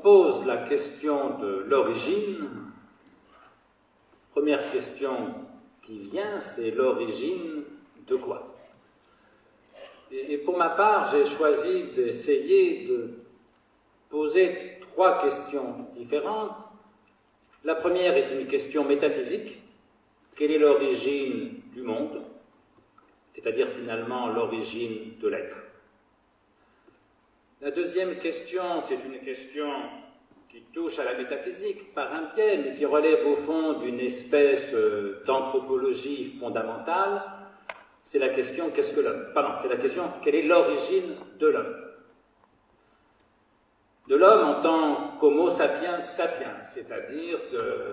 pose la question de l'origine, première question qui vient, c'est l'origine de quoi? Et pour ma part, j'ai choisi d'essayer de poser trois questions différentes. La première est une question métaphysique. Quelle est l'origine du monde? C'est-à-dire finalement l'origine de l'être. La deuxième question, c'est une question qui touche à la métaphysique par un biais, mais qui relève au fond d'une espèce d'anthropologie fondamentale. C'est la question qu'est-ce que l'homme? Pardon, c'est la question quelle est l'origine de l'homme? De l'homme en tant qu'homo sapiens sapiens, c'est-à-dire de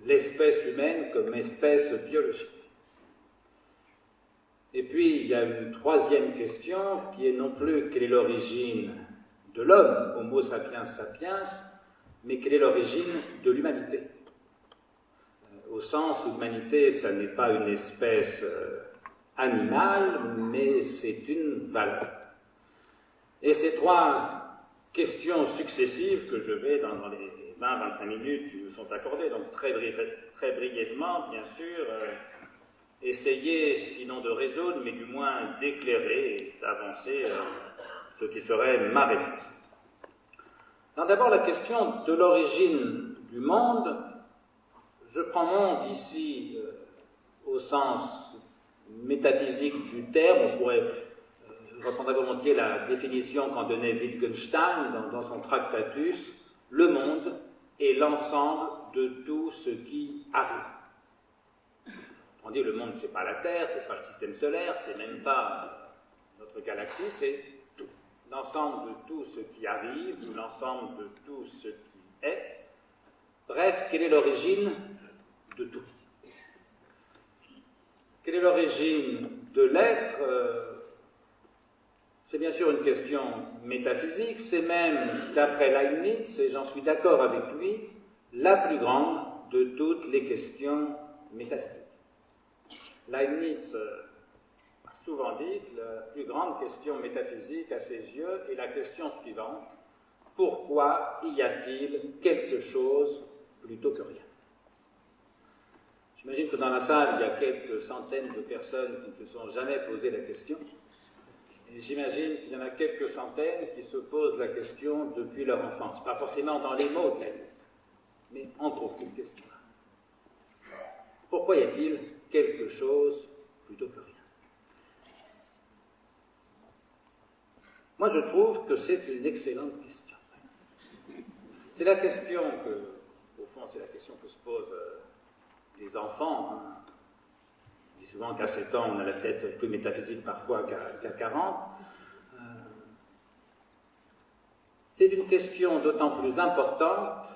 l'espèce humaine comme espèce biologique. Et puis, il y a une troisième question qui est non plus quelle est l'origine de l'homme, Homo sapiens sapiens, mais quelle est l'origine de l'humanité. Au sens où l'humanité, ça n'est pas une espèce animale, mais c'est une valeur. Et ces trois questions successives que je vais, dans les 20-25 minutes qui nous sont accordées, donc très brièvement, bien sûr, essayer, sinon de résoudre, mais du moins d'éclairer et d'avancer ce qui serait ma réponse. Alors d'abord, la question de l'origine du monde. Je prends monde ici au sens métaphysique du terme. On pourrait reprendre volontiers la définition qu'en donnait Wittgenstein dans son Tractatus. Le monde est l'ensemble de tout ce qui arrive. On dit le monde, c'est pas la Terre, c'est pas le système solaire, c'est même pas notre galaxie, c'est tout. L'ensemble de tout ce qui arrive, ou l'ensemble de tout ce qui est. Bref, quelle est l'origine de tout? Quelle est l'origine de l'être? C'est bien sûr une question métaphysique, c'est même, d'après Leibniz, et j'en suis d'accord avec lui, la plus grande de toutes les questions métaphysiques. Leibniz a souvent dit que la plus grande question métaphysique à ses yeux est la question suivante: pourquoi y a-t-il quelque chose plutôt que rien? J'imagine que dans la salle, il y a quelques centaines de personnes qui ne se sont jamais posé la question. Et j'imagine qu'il y en a quelques centaines qui se posent la question depuis leur enfance. Pas forcément dans les mots de Leibniz, mais entre autres cette question-là. Pourquoi y a-t-il quelque chose plutôt que rien? Moi, je trouve que c'est une excellente question. C'est la question que, au fond, c'est la question que se posent les enfants. On dit souvent qu'à 7 ans, on a la tête plus métaphysique parfois qu'à 40. C'est une question d'autant plus importante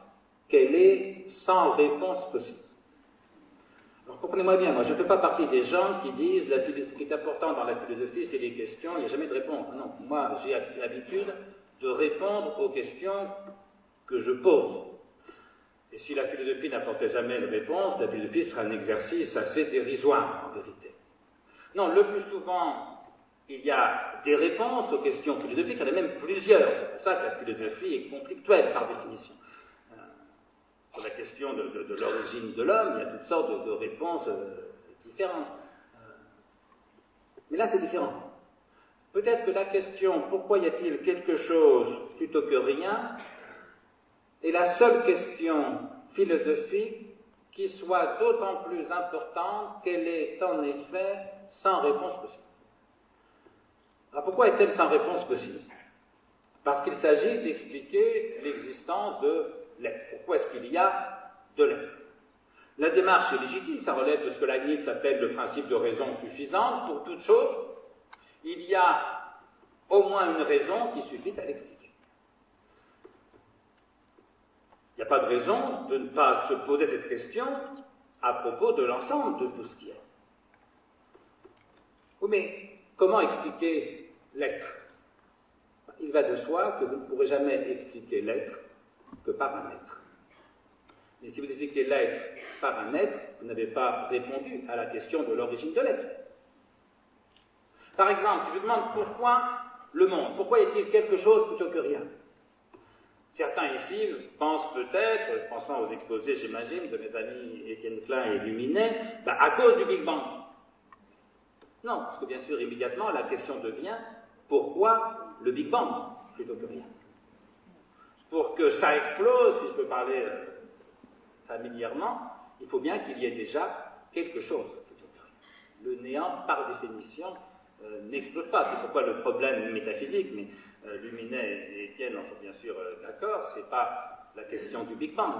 qu'elle est sans réponse possible. Alors comprenez-moi bien, moi je ne fais pas partie des gens qui disent ce qui est important dans la philosophie, c'est les questions, il n'y a jamais de réponse. Non, moi j'ai l'habitude de répondre aux questions que je pose. Et si la philosophie n'apportait jamais de réponse, la philosophie sera un exercice assez dérisoire en vérité. Non, le plus souvent, il y a des réponses aux questions philosophiques, il y en a même plusieurs. C'est pour ça que la philosophie est conflictuelle par définition. Sur la question de l'origine de l'homme, il y a toutes sortes de réponses différentes. Mais là, c'est différent. Peut-être que la question « pourquoi y a-t-il quelque chose plutôt que rien ?» est la seule question philosophique qui soit d'autant plus importante qu'elle est en effet sans réponse possible. Alors pourquoi est-elle sans réponse possible? Parce qu'il s'agit d'expliquer l'existence de l'être. Pourquoi est-ce qu'il y a de l'être? La démarche est légitime, ça relève de ce que Leibniz appelle le principe de raison suffisante. Pour toute chose, il y a au moins une raison qui suffit à l'expliquer. Il n'y a pas de raison de ne pas se poser cette question à propos de l'ensemble de tout ce qui est. Oui, mais comment expliquer l'être? Il va de soi que vous ne pourrez jamais expliquer l'être que par un être. Mais si vous expliquez l'être par un être, vous n'avez pas répondu à la question de l'origine de l'être. Par exemple, si je vous demande pourquoi le monde, pourquoi y a-t-il quelque chose plutôt que rien? Certains ici pensent peut-être, pensant aux exposés, j'imagine, de mes amis Étienne Klein et Luminet, à cause du Big Bang. Non, parce que bien sûr, immédiatement, la question devient pourquoi le Big Bang plutôt que rien. Pour que ça explose, si je peux parler familièrement, il faut bien qu'il y ait déjà quelque chose. Le néant, par définition, n'explose pas. C'est pourquoi le problème métaphysique, mais Luminet et Étienne en sont bien sûr d'accord, c'est pas la question du Big Bang,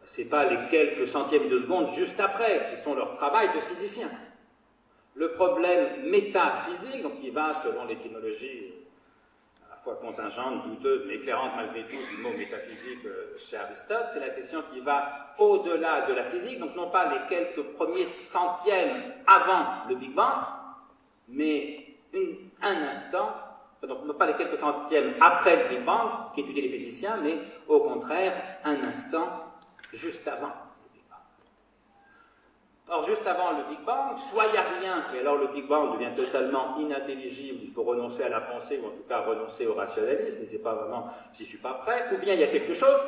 c'est pas les quelques centièmes de seconde juste après qui sont leur travail de physicien. Le problème métaphysique, donc qui va selon l'étymologie à la fois contingente, douteuse, mais éclairante malgré tout du mot métaphysique chez Aristote, c'est la question qui va au-delà de la physique, donc non pas les quelques premiers centièmes avant le Big Bang, mais un instant, donc non pas les quelques centièmes après le Big Bang, qui étudient les physiciens, mais au contraire, un instant juste avant le Big Bang. Or, juste avant le Big Bang, soit il n'y a rien, et alors le Big Bang devient totalement inintelligible, il faut renoncer à la pensée, ou en tout cas renoncer au rationalisme, mais c'est pas vraiment, j'y suis pas prêt, ou bien il y a quelque chose,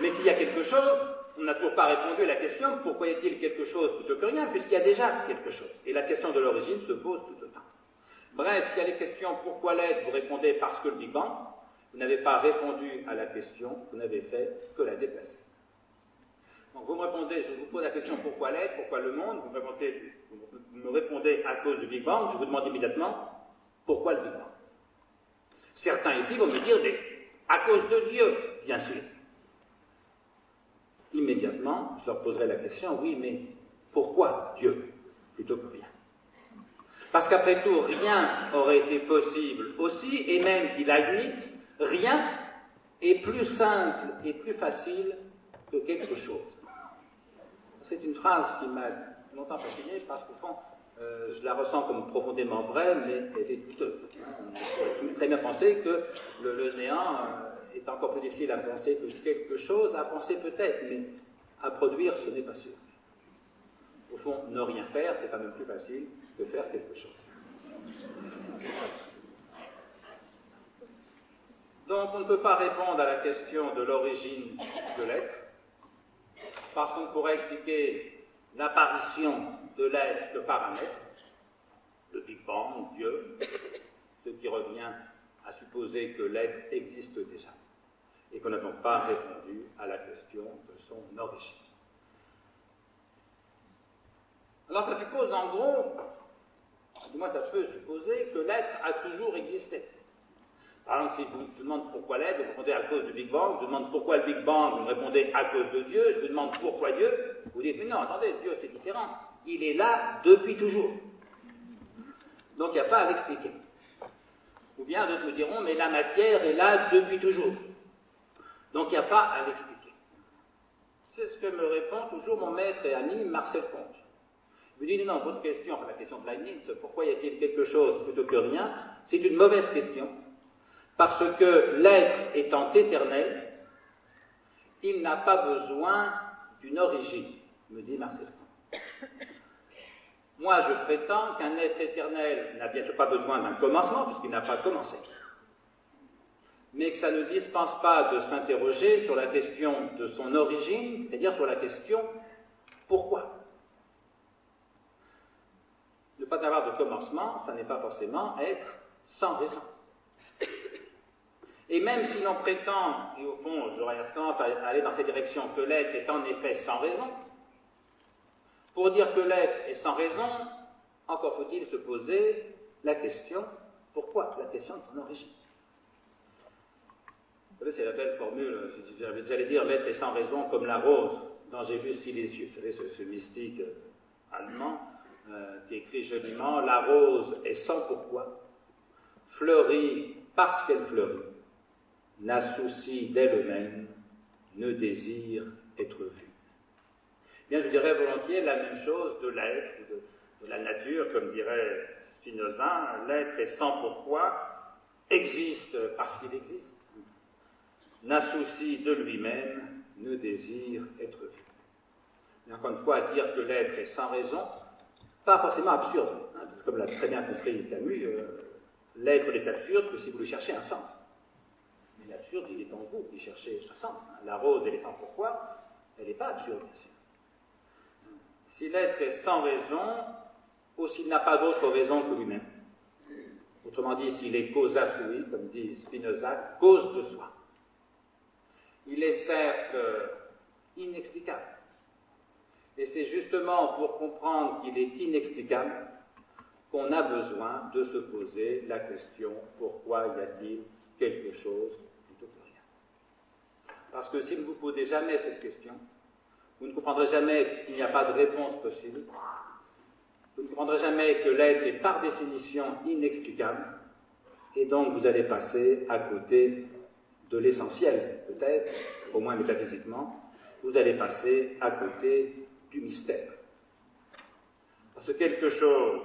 mais s'il y a quelque chose, on n'a toujours pas répondu à la question, pourquoi y a-t-il quelque chose plutôt que rien, puisqu'il y a déjà quelque chose. Et la question de l'origine se pose tout le temps. Bref, s'il y a les questions pourquoi l'être, vous répondez parce que le Big Bang, vous n'avez pas répondu à la question, vous n'avez fait que la déplacer. Donc vous me répondez, je vous pose la question pourquoi l'être, pourquoi le monde, vous me répondez à cause du Big Bang, je vous demande immédiatement pourquoi le Big Bang. Certains ici vont me dire, mais à cause de Dieu, bien sûr. Immédiatement, je leur poserai la question, oui, mais pourquoi Dieu plutôt que rien? Parce qu'après tout, rien aurait été possible aussi, et même, dit Leibniz, rien est plus simple et plus facile que quelque chose. C'est une phrase qui m'a longtemps fasciné parce qu'au fond, je la ressens comme profondément vraie, mais elle est douteuse. On peut très bien penser que le néant est encore plus difficile à penser que quelque chose, à penser peut-être, mais à produire, ce n'est pas sûr. Au fond, ne rien faire, c'est quand même plus facile que faire quelque chose. Donc, on ne peut pas répondre à la question de l'origine de l'être, parce qu'on pourrait expliquer l'apparition de l'être que par un être, le Big Bang, Dieu, ce qui revient à supposer que l'être existe déjà, et qu'on n'a donc pas répondu à la question de son origine. Alors ça suppose en gros, du moins ça peut supposer que l'être a toujours existé. Par exemple, si je vous demande pourquoi l'être, vous répondez à cause du Big Bang, je vous demande pourquoi le Big Bang, vous me répondez à cause de Dieu, je vous demande pourquoi Dieu, vous dites, mais non, attendez, Dieu c'est différent, il est là depuis toujours. Donc il n'y a pas à l'expliquer. Ou bien d'autres me diront, mais la matière est là depuis toujours. Donc il n'y a pas à l'expliquer. C'est ce que me répond toujours mon maître et ami Marcel Comte. Il me dit, non, votre question, enfin la question de Leibniz, pourquoi y a-t-il quelque chose plutôt que rien, c'est une mauvaise question, parce que l'être étant éternel, il n'a pas besoin d'une origine, me dit Marcel Comte. Moi, je prétends qu'un être éternel n'a bien sûr pas besoin d'un commencement, puisqu'il n'a pas commencé. Mais que ça ne dispense pas de s'interroger sur la question de son origine, c'est-à-dire sur la question pourquoi. Ne pas avoir de commencement, ça n'est pas forcément être sans raison. Et même si l'on prétend, et au fond j'aurais tendance à aller dans cette direction, que l'être est en effet sans raison, pour dire que l'être est sans raison, encore faut-il se poser la question pourquoi, la question de son origine. Vous savez, c'est la belle formule, j'allais dire l'être est sans raison comme la rose d'Angelus Silesius. Vous savez, ce mystique allemand qui écrit joliment, la rose est sans pourquoi, fleurit parce qu'elle fleurit, n'a souci d'elle-même, ne désire être vue. Bien, je dirais volontiers la même chose de l'être, de la nature, comme dirait Spinoza, l'être est sans pourquoi, existe parce qu'il existe, n'a souci de lui-même, ne désire être vu. Et encore une fois, dire que l'être est sans raison, pas forcément absurde, hein, parce que comme l'a très bien compris Camus, l'être n'est absurde que si vous lui cherchez un sens. Mais est absurde, il est en vous qui cherchez un sens. La rose, elle est sans pourquoi, elle n'est pas absurde, bien sûr. Si l'être est sans raison, ou s'il n'a pas d'autre raison que lui-même, autrement dit, s'il est causa sui, comme dit Spinoza, cause de soi, il est certes inexplicable. Et c'est justement pour comprendre qu'il est inexplicable qu'on a besoin de se poser la question « Pourquoi y a-t-il quelque chose plutôt que rien ?» Parce que si vous ne vous posez jamais cette question, vous ne comprendrez jamais qu'il n'y a pas de réponse possible, vous ne comprendrez jamais que l'être est par définition inexplicable, et donc vous allez passer à côté de l'essentiel, peut-être, au moins métaphysiquement, vous allez passer à côté du mystère. Parce que quelque chose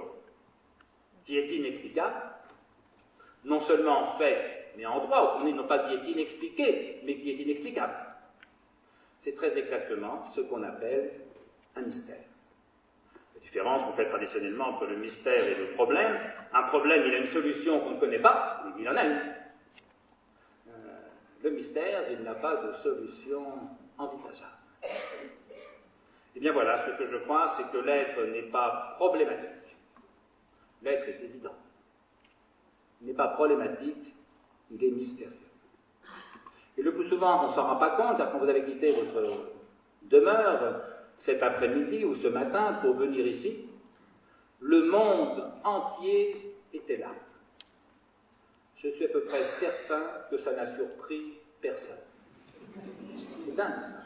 qui est inexplicable, non seulement en fait, mais en droit, autrement dit, non pas qui est inexpliqué, mais qui est inexplicable. C'est très exactement ce qu'on appelle un mystère. La différence qu'on fait traditionnellement entre le mystère et le problème, un problème, il a une solution qu'on ne connaît pas, il en a une. Le mystère, il n'a pas de solution envisageable. Eh bien voilà, ce que je crois, c'est que l'être n'est pas problématique. L'être est évident. Il n'est pas problématique, il est mystérieux. Et le plus souvent, on ne s'en rend pas compte, c'est-à-dire quand vous avez quitté votre demeure cet après-midi ou ce matin pour venir ici, le monde entier était là. Je suis à peu près certain que ça n'a surpris personne. C'est dingue, ça.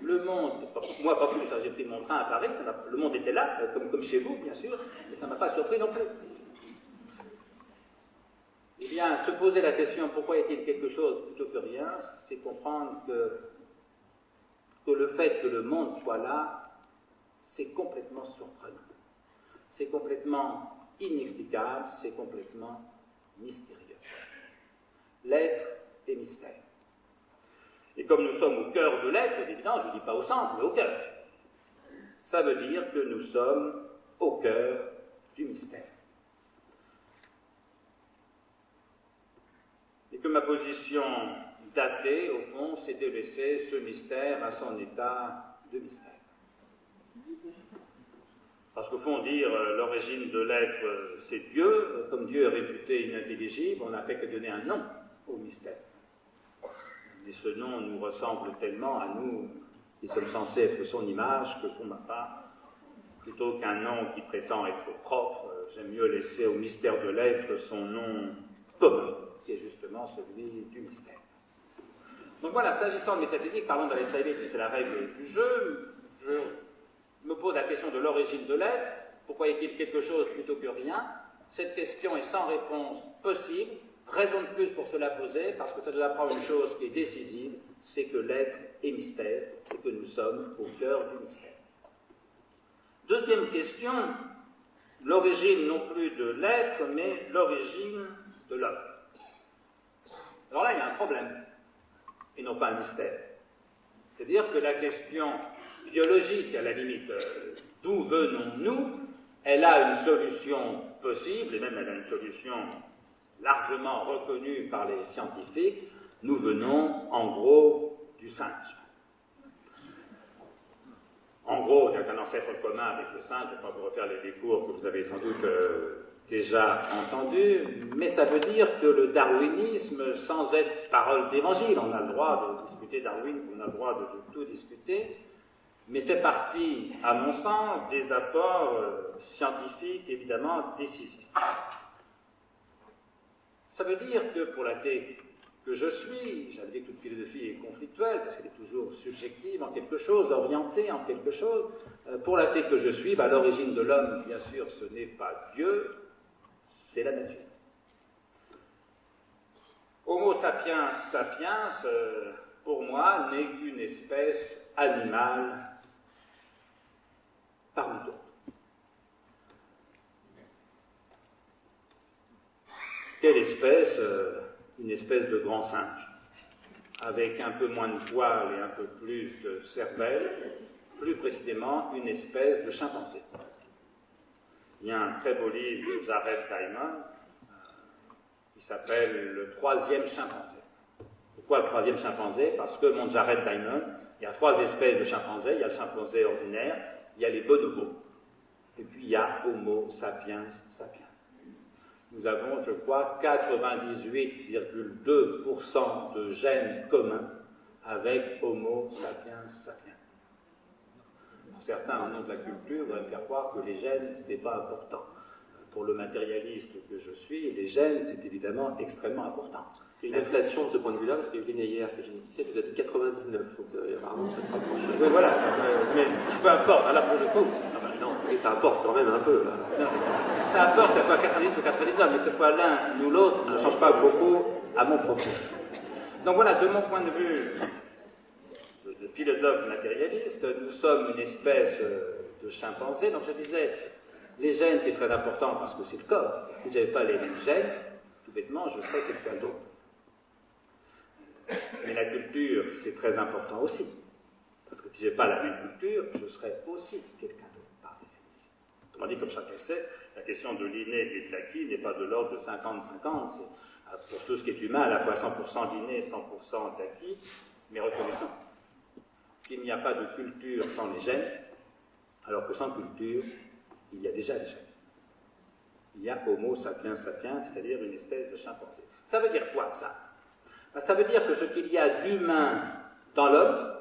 Le monde, moi pas plus, j'ai pris mon train à Paris, le monde était là, comme chez vous, bien sûr, et ça ne m'a pas surpris non plus. Eh bien, se poser la question pourquoi est-il quelque chose plutôt que rien, c'est comprendre que le fait que le monde soit là, c'est complètement surprenant. C'est complètement inexplicable, c'est complètement mystérieux. L'être est mystère. Et comme nous sommes au cœur de l'être, évidemment, je ne dis pas au centre, mais au cœur, ça veut dire que nous sommes au cœur du mystère. Et que ma position d'athée, au fond, c'est de laisser ce mystère à son état de mystère. Parce qu'au fond, dire l'origine de l'être, c'est Dieu, comme Dieu est réputé inintelligible, on n'a fait que donner un nom au mystère. Et ce nom nous ressemble tellement à nous, qui sommes censés être son image, que pour ma part, plutôt qu'un nom qui prétend être propre, j'aime mieux laisser au mystère de l'être son nom commun, qui est justement celui du mystère. Donc voilà, s'agissant de métaphysique, parlons d'aller très vite, mais c'est la règle du jeu. Je me pose la question de l'origine de l'être. Pourquoi est-il quelque chose plutôt que rien? Cette question est sans réponse possible. Raison de plus pour se la poser, parce que ça nous apprend une chose qui est décisive, c'est que l'être est mystère, c'est que nous sommes au cœur du mystère. Deuxième question, l'origine non plus de l'être, mais l'origine de l'homme. Alors là, il y a un problème, et non pas un mystère. C'est-à-dire que la question biologique, à la limite, d'où venons-nous, elle a une solution possible, et même elle a une solution largement reconnue par les scientifiques. Nous venons, en gros, du singe. En gros, il y a un ancêtre commun avec le singe, je ne vais pas vous refaire les cours que vous avez sans doute déjà entendus, mais ça veut dire que le darwinisme, sans être parole d'évangile, on a le droit de discuter Darwin, on a le droit de tout discuter, mais fait partie, à mon sens, des apports scientifiques, évidemment, décisifs. Ça veut dire que pour l'athée que je suis, j'avais dit que toute philosophie est conflictuelle, parce qu'elle est toujours subjective en quelque chose, orientée en quelque chose, pour l'athée que je suis, l'origine de l'homme, bien sûr, ce n'est pas Dieu, c'est la nature. Homo sapiens sapiens, pour moi, n'est qu'une espèce animale parmi d'autres. Quelle espèce? Une espèce de grand singe, avec un peu moins de poils et un peu plus de cervelle, plus précisément une espèce de chimpanzé. Il y a un très beau livre de Jared Diamond qui s'appelle « Le troisième chimpanzé ». Pourquoi le troisième chimpanzé? Parce que mon Jared Diamond, il y a 3 espèces de chimpanzés. Il y a le chimpanzé ordinaire, il y a les bonobos, et puis il y a Homo sapiens sapiens. Nous avons, je crois, 98,2% de gènes communs avec Homo sapiens sapiens. Certains, au nom de la culture, voudraient faire croire que les gènes, c'est pas important. Pour le matérialiste que je suis, les gènes, c'est évidemment extrêmement important. Il y a une inflation de ce point de vue-là, parce que Evelyne hier, qui est généticienne, vous a dit 99, donc apparemment ça se rapproche. Oui, voilà, mais peu importe, là pour le coup. Non, mais ça apporte quand même un peu, là. Non, ça apporte à quoi 90 ou 99, mais cette fois l'un ou l'autre ne change pas beaucoup à mon propos. Donc voilà, de mon point de vue de philosophe matérialiste, nous sommes une espèce de chimpanzé. Donc je disais, les gènes c'est très important parce que c'est le corps. Si je n'avais pas les mêmes gènes, tout bêtement, je serais quelqu'un d'autre. Mais la culture, c'est très important aussi. Parce que si je n'ai pas la même culture, je serais aussi quelqu'un d'autre, par définition. Autrement dit, comme chacun sait, la question de l'inné et de l'acquis n'est pas de l'ordre de 50-50. C'est pour tout ce qui est humain, à la fois 100% d'inné et 100% d'acquis. Mais reconnaissons qu'il n'y a pas de culture sans les gènes, alors que sans culture, il y a déjà les gènes. Il y a Homo sapiens sapiens, c'est-à-dire une espèce de chimpanzé. Ça veut dire quoi, ça? Ça veut dire que ce qu'il y a d'humain dans l'homme,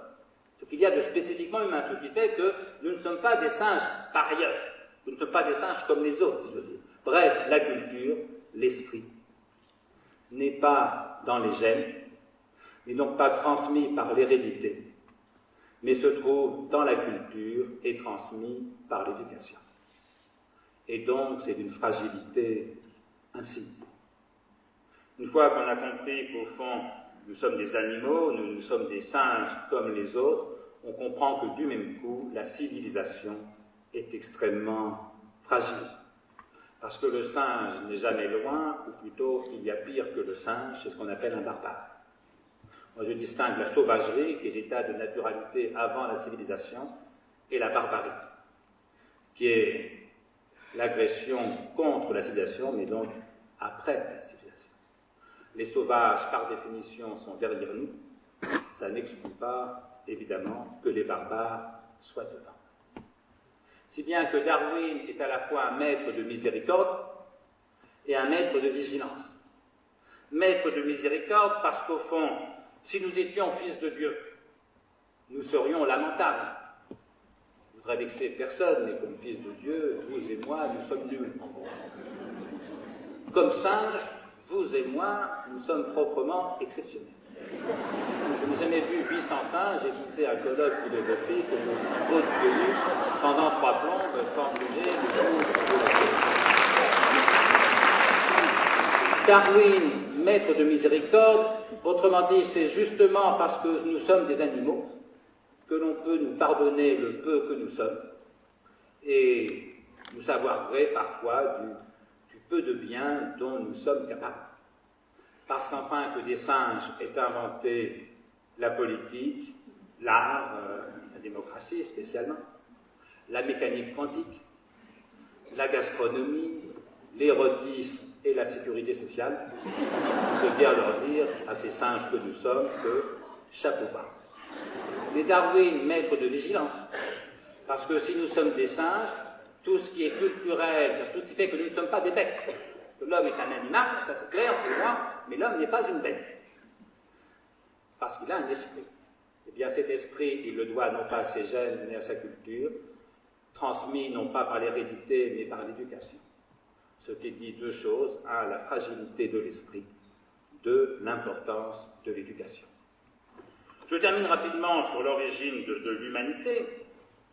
ce qu'il y a de spécifiquement humain, ce qui fait que nous ne sommes pas des singes par ailleurs, nous ne sommes pas des singes comme les autres, je veux dire. Bref, la culture, l'esprit, n'est pas dans les gènes, n'est donc pas transmis par l'hérédité, mais se trouve dans la culture et transmis par l'éducation. Et donc, c'est d'une fragilité insigne. Une fois qu'on a compris qu'au fond, nous sommes des animaux, nous sommes des singes comme les autres, on comprend que du même coup, la civilisation est extrêmement fragile. Parce que le singe n'est jamais loin, ou plutôt, il y a pire que le singe, c'est ce qu'on appelle un barbare. Moi, je distingue la sauvagerie, qui est l'état de naturalité avant la civilisation, et la barbarie, qui est l'agression contre la civilisation, mais donc après la civilisation. Les sauvages, par définition, sont derrière nous. Ça n'exclut pas, évidemment, que les barbares soient devant. Si bien que Darwin est à la fois un maître de miséricorde et un maître de vigilance. Maître de miséricorde parce qu'au fond, si nous étions fils de Dieu, nous serions lamentables. Je ne voudrais vexer personne, mais comme fils de Dieu, vous et moi, nous sommes nuls. Comme singes, vous et moi, nous sommes proprement exceptionnels. Je n'ai jamais vu 800 singes écouter un colloque philosophique aussi haut tenu pendant 3 plombes sans bouger le bout de la tête. Darwin, maître de miséricorde, autrement dit, c'est justement parce que nous sommes des animaux que l'on peut nous pardonner le peu que nous sommes et nous savoir gré parfois du peu de bien dont nous sommes capables. Parce qu'enfin que des singes aient inventé la politique, l'art, la démocratie spécialement, la mécanique quantique, la gastronomie, l'érotisme et la sécurité sociale, on peut bien leur dire à ces singes que nous sommes que chapeau bas. Mais Darwin, maître de vigilance, parce que si nous sommes des singes, tout ce qui est culturel, tout ce qui fait que nous ne sommes pas des bêtes, que l'homme est un animal, ça c'est clair pour moi, mais l'homme n'est pas une bête, parce qu'il a un esprit. Eh bien cet esprit, il le doit non pas à ses gènes, mais à sa culture, transmis non pas par l'hérédité, mais par l'éducation. Ce qui dit 2 choses, 1, la fragilité de l'esprit, 2, l'importance de l'éducation. Je termine rapidement sur l'origine de l'humanité.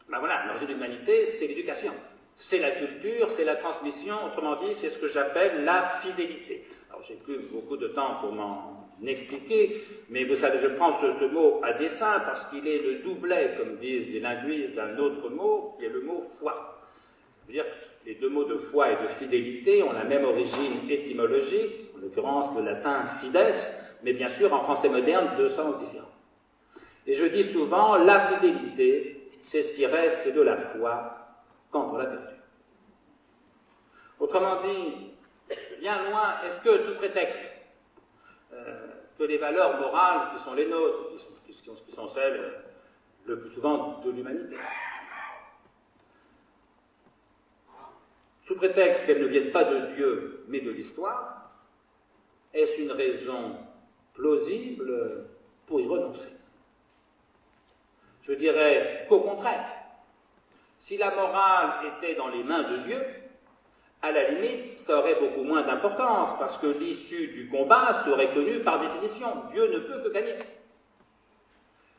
Ben voilà, l'origine de l'humanité, c'est l'éducation. C'est la culture, c'est la transmission, autrement dit, c'est ce que j'appelle la fidélité. Alors, j'ai plus beaucoup de temps pour m'en expliquer, mais vous savez, je prends ce mot à dessein parce qu'il est le doublet, comme disent les linguistes, d'un autre mot, qui est le mot foi. Ça veut dire que les 2 mots de foi et de fidélité ont la même origine étymologique, en l'occurrence le latin fides, mais bien sûr, en français moderne, 2 sens différents. Et je dis souvent, la fidélité, c'est ce qui reste de la foi quand on l'a perdu. Autrement dit, bien loin, est-ce que sous prétexte que les valeurs morales qui sont les nôtres, qui sont celles le plus souvent de l'humanité. Sous prétexte qu'elles ne viennent pas de Dieu, mais de l'histoire, est-ce une raison plausible pour y renoncer? Je dirais qu'au contraire, si la morale était dans les mains de Dieu, à la limite, ça aurait beaucoup moins d'importance, parce que l'issue du combat serait connue par définition. Dieu ne peut que gagner.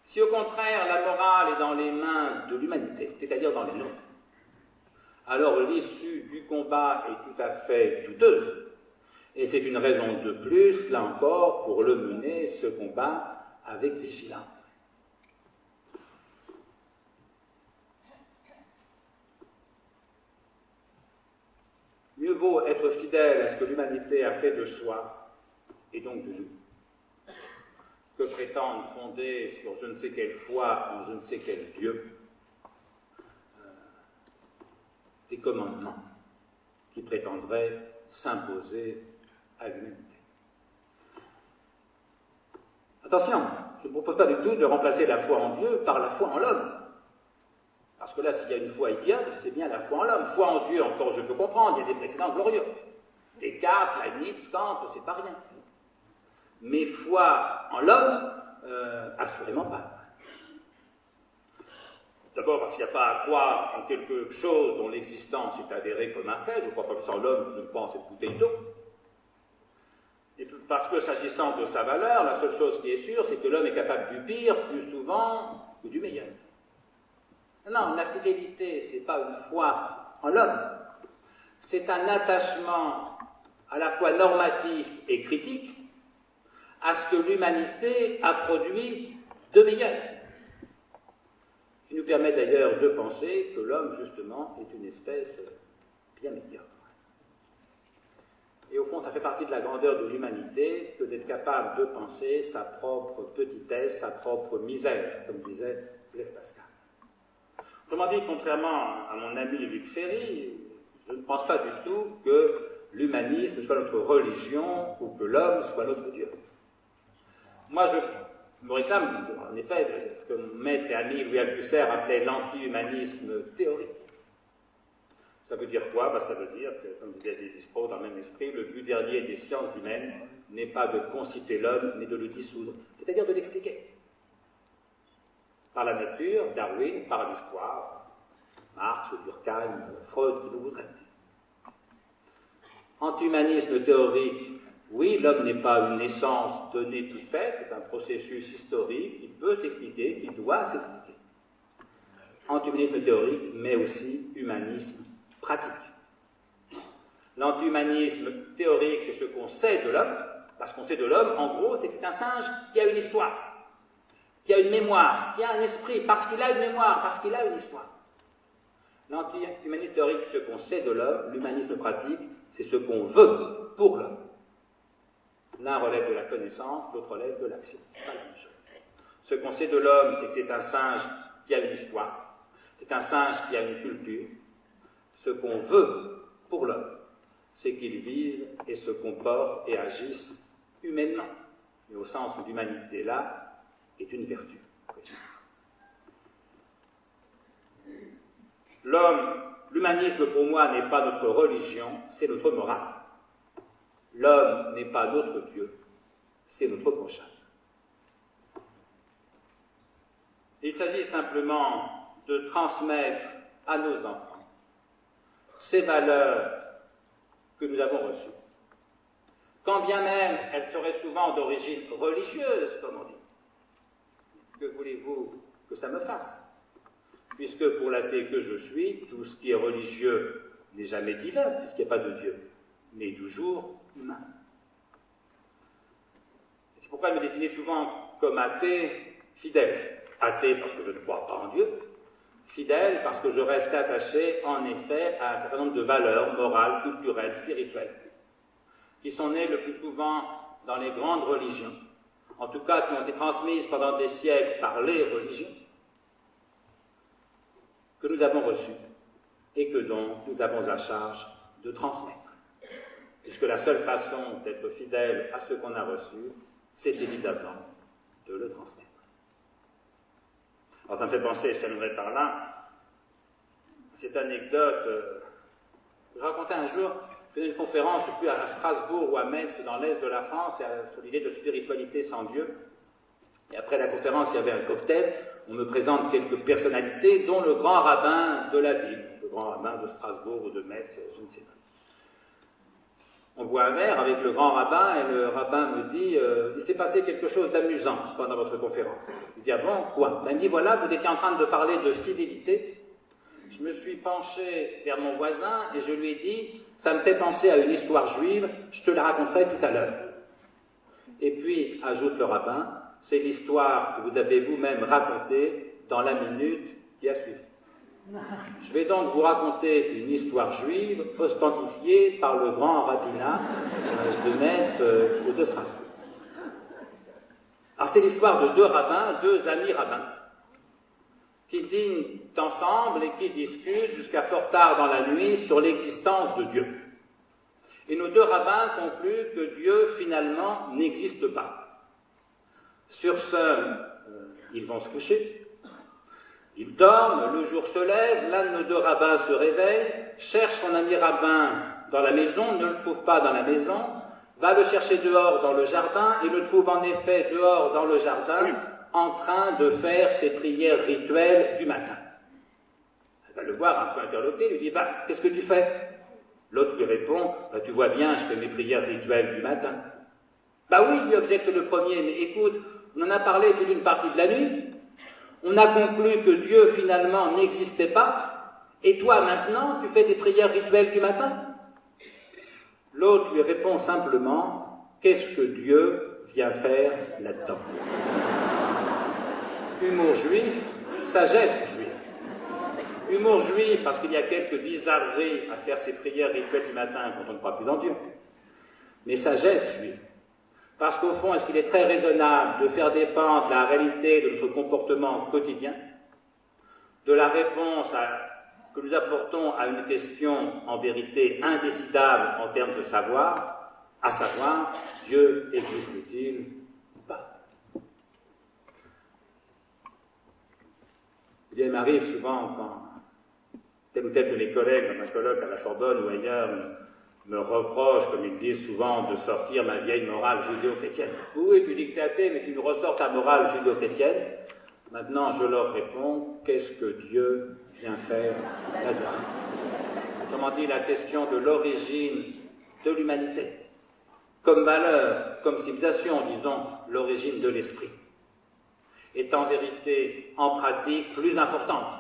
Si au contraire, la morale est dans les mains de l'humanité, c'est-à-dire dans les nôtres, alors l'issue du combat est tout à fait douteuse, et c'est une raison de plus, là encore, pour le mener, ce combat, avec vigilance. Mieux vaut être fidèle à ce que l'humanité a fait de soi, et donc de nous, que prétendre fonder sur je ne sais quelle foi en je ne sais quel Dieu des commandements qui prétendraient s'imposer à l'humanité. Attention, je ne propose pas du tout de remplacer la foi en Dieu par la foi en l'homme. Parce que là, s'il y a une foi idiote, c'est bien la foi en l'homme. Foi en Dieu, encore, je peux comprendre, il y a des précédents glorieux. Descartes, Leibniz, Kant, c'est pas rien. Mais foi en l'homme, assurément pas. D'abord parce qu'il n'y a pas à croire en quelque chose dont l'existence est avérée comme un fait. Je ne crois pas plus en l'homme que je ne crois en cette bouteille d'eau. Et parce que, s'agissant de sa valeur, la seule chose qui est sûre, c'est que l'homme est capable du pire plus souvent que du meilleur. Non, la fidélité, ce n'est pas une foi en l'homme. C'est un attachement à la fois normatif et critique à ce que l'humanité a produit de meilleur. Qui nous permet d'ailleurs de penser que l'homme, justement, est une espèce bien médiocre. Et au fond, ça fait partie de la grandeur de l'humanité que d'être capable de penser sa propre petitesse, sa propre misère, comme disait Blaise Pascal. Autrement dit, contrairement à mon ami Luc Ferry, je ne pense pas du tout que l'humanisme soit notre religion ou que l'homme soit notre Dieu. Moi, je me réclame, en effet, de ce que mon maître et ami Louis Althusser appelait l'anti-humanisme théorique. Ça veut dire quoi? Ça veut dire que, comme disait Lévi-Strauss dans le même esprit, le but dernier des sciences humaines n'est pas de constituer l'homme, mais de le dissoudre, c'est-à-dire de l'expliquer. Par la nature, Darwin, par l'histoire, Marx, Durkheim, Freud, qui vous voudrez. Anti-humanisme théorique, oui, l'homme n'est pas une essence donnée toute faite, c'est un processus historique qui peut s'expliquer, qui doit s'expliquer. Anti-humanisme théorique, mais aussi humanisme pratique. L'anti-humanisme théorique, c'est ce qu'on sait de l'homme, parce qu'on sait de l'homme, en gros, c'est que c'est un singe qui a une histoire, qui a une mémoire, qui a un esprit, parce qu'il a une mémoire, parce qu'il a une histoire. L'anti-humanisme théorique, c'est ce qu'on sait de l'homme, l'humanisme pratique, c'est ce qu'on veut pour l'homme. L'un relève de la connaissance, l'autre relève de l'action. C'est pas la même chose. Ce qu'on sait de l'homme, c'est que c'est un singe qui a une histoire, c'est un singe qui a une culture. Ce qu'on veut pour l'homme, c'est qu'il vive et se comporte et agisse humainement, mais au sens où l'humanité là est une vertu. L'humanisme pour moi n'est pas notre religion, c'est notre morale. L'homme n'est pas notre Dieu, c'est notre prochain. Il s'agit simplement de transmettre à nos enfants ces valeurs que nous avons reçues. Quand bien même elles seraient souvent d'origine religieuse, comme on dit. Que voulez-vous que ça me fasse? Puisque pour l'athée que je suis, tout ce qui est religieux n'est jamais divin, puisqu'il n'y a pas de Dieu, mais toujours humain. C'est pourquoi je me définis souvent comme athée fidèle. Athée parce que je ne crois pas en Dieu, fidèle parce que je reste attaché, en effet, à un certain nombre de valeurs morales, culturelles, spirituelles, qui sont nées le plus souvent dans les grandes religions, en tout cas qui ont été transmises pendant des siècles par les religions, que nous avons reçues et que donc nous avons à charge de transmettre. Puisque la seule façon d'être fidèle à ce qu'on a reçu, c'est évidemment de le transmettre. Alors ça me fait penser, je terminerai par là, cette anecdote. Je racontais un jour, je faisais une conférence, je ne sais plus, à Strasbourg ou à Metz, dans l'est de la France, sur l'idée de spiritualité sans Dieu. Et après la conférence, il y avait un cocktail. On me présente quelques personnalités, dont le grand rabbin de la ville, le grand rabbin de Strasbourg ou de Metz, je ne sais pas. On boit un verre avec le grand rabbin et le rabbin me dit il s'est passé quelque chose d'amusant pendant votre conférence. Je dis ah bon, quoi? Il me dit voilà, vous étiez en train de parler de fidélité. Je me suis penché vers mon voisin et je lui ai dit ça me fait penser à une histoire juive, je te la raconterai tout à l'heure. Et puis, ajoute le rabbin, c'est l'histoire que vous avez vous-même racontée dans la minute qui a suivi. Je vais donc vous raconter une histoire juive authentifiée par le grand rabbinat de Metz ou de Strasbourg. Alors c'est l'histoire de deux rabbins, deux amis rabbins, qui dînent ensemble et qui discutent jusqu'à fort tard dans la nuit sur l'existence de Dieu. Et nos deux rabbins concluent que Dieu finalement n'existe pas. Sur ce, ils vont se coucher. Ils dorment, le jour se lève, l'un de nos deux rabbins se réveille, cherche son ami rabbin dans la maison, ne le trouve pas dans la maison, va le chercher dehors dans le jardin et le trouve en effet dehors dans le jardin en train de faire ses prières rituelles du matin. Elle va le voir un peu interloqué, lui dit « qu'est-ce que tu fais ?» L'autre lui répond « tu vois bien, je fais mes prières rituelles du matin. » « oui, lui objecte le premier, mais écoute, on en a parlé plus d'une partie de la nuit. On a conclu que Dieu finalement n'existait pas, et toi maintenant, tu fais tes prières rituelles du matin. L'autre lui répond simplement, qu'est-ce que Dieu vient faire là-dedans? Humour juif, sagesse juive. Humour juif parce qu'il y a quelques bizarreries à faire ses prières rituelles du matin quand on ne croit plus en Dieu. Mais sagesse juive. Parce qu'au fond, est-ce qu'il est très raisonnable de faire dépendre la réalité de notre comportement quotidien, de la réponse que nous apportons à une question en vérité indécidable en termes de savoir, à savoir, Dieu existe-t-il ou pas? Il m'arrive souvent quand tel ou tel de mes collègues, dans un colloque à la Sorbonne ou ailleurs, me reproche, comme ils disent souvent, de sortir ma vieille morale judéo-chrétienne. Oui, tu dis que t'es athée, mais tu nous ressors ta morale judéo-chrétienne. Maintenant, je leur réponds, qu'est-ce que Dieu vient faire là-dedans? Autrement dit, la question de l'origine de l'humanité, comme valeur, comme civilisation, disons, l'origine de l'esprit, est en vérité, en pratique, plus importante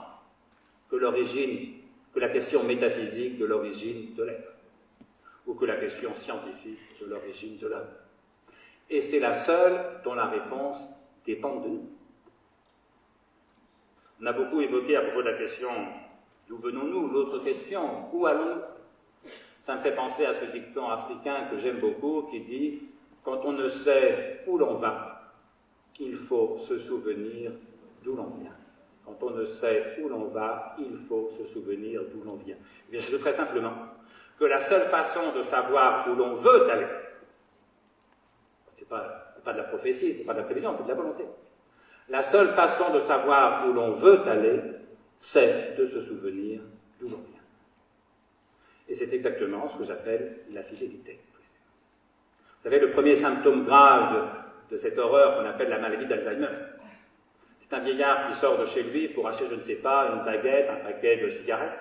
que la question métaphysique de l'origine de l'être, ou que la question scientifique de l'origine de l'homme. Et c'est la seule dont la réponse dépend de nous. On a beaucoup évoqué à propos de la question « D'où venons-nous ?» L'autre question « Où allons-nous ?» Ça me fait penser à ce dicton africain que j'aime beaucoup qui dit « Quand on ne sait où l'on va, il faut se souvenir d'où l'on vient. » Quand on ne sait où l'on va, il faut se souvenir d'où l'on vient. Eh bien, je dis très simplement que la seule façon de savoir où l'on veut aller, c'est pas de la prophétie, c'est pas de la prévision, c'est de la volonté. La seule façon de savoir où l'on veut aller, c'est de se souvenir d'où l'on vient. Et c'est exactement ce que j'appelle la fidélité. Vous savez, le premier symptôme grave de cette horreur qu'on appelle la maladie d'Alzheimer, c'est un vieillard qui sort de chez lui pour acheter, je ne sais pas, une baguette, un paquet de cigarettes,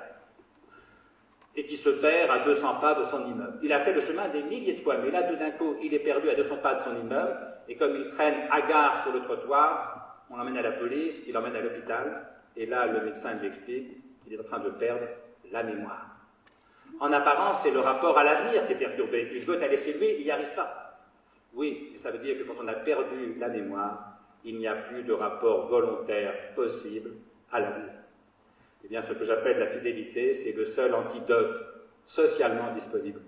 et qui se perd à 200 pas de son immeuble. Il a fait le chemin des milliers de fois, mais là, tout d'un coup, il est perdu à 200 pas de son immeuble, et comme il traîne hagard sur le trottoir, on l'emmène à la police, il l'emmène à l'hôpital, et là, le médecin lui explique qu'il est en train de perdre la mémoire. En apparence, c'est le rapport à l'avenir qui est perturbé. Il veut aller chez lui, il n'y arrive pas. Oui, mais ça veut dire que quand on a perdu la mémoire, il n'y a plus de rapport volontaire possible à l'avenir. Eh bien, ce que j'appelle la fidélité, c'est le seul antidote socialement disponible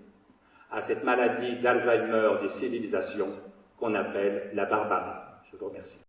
à cette maladie d'Alzheimer des civilisations qu'on appelle la barbarie. Je vous remercie.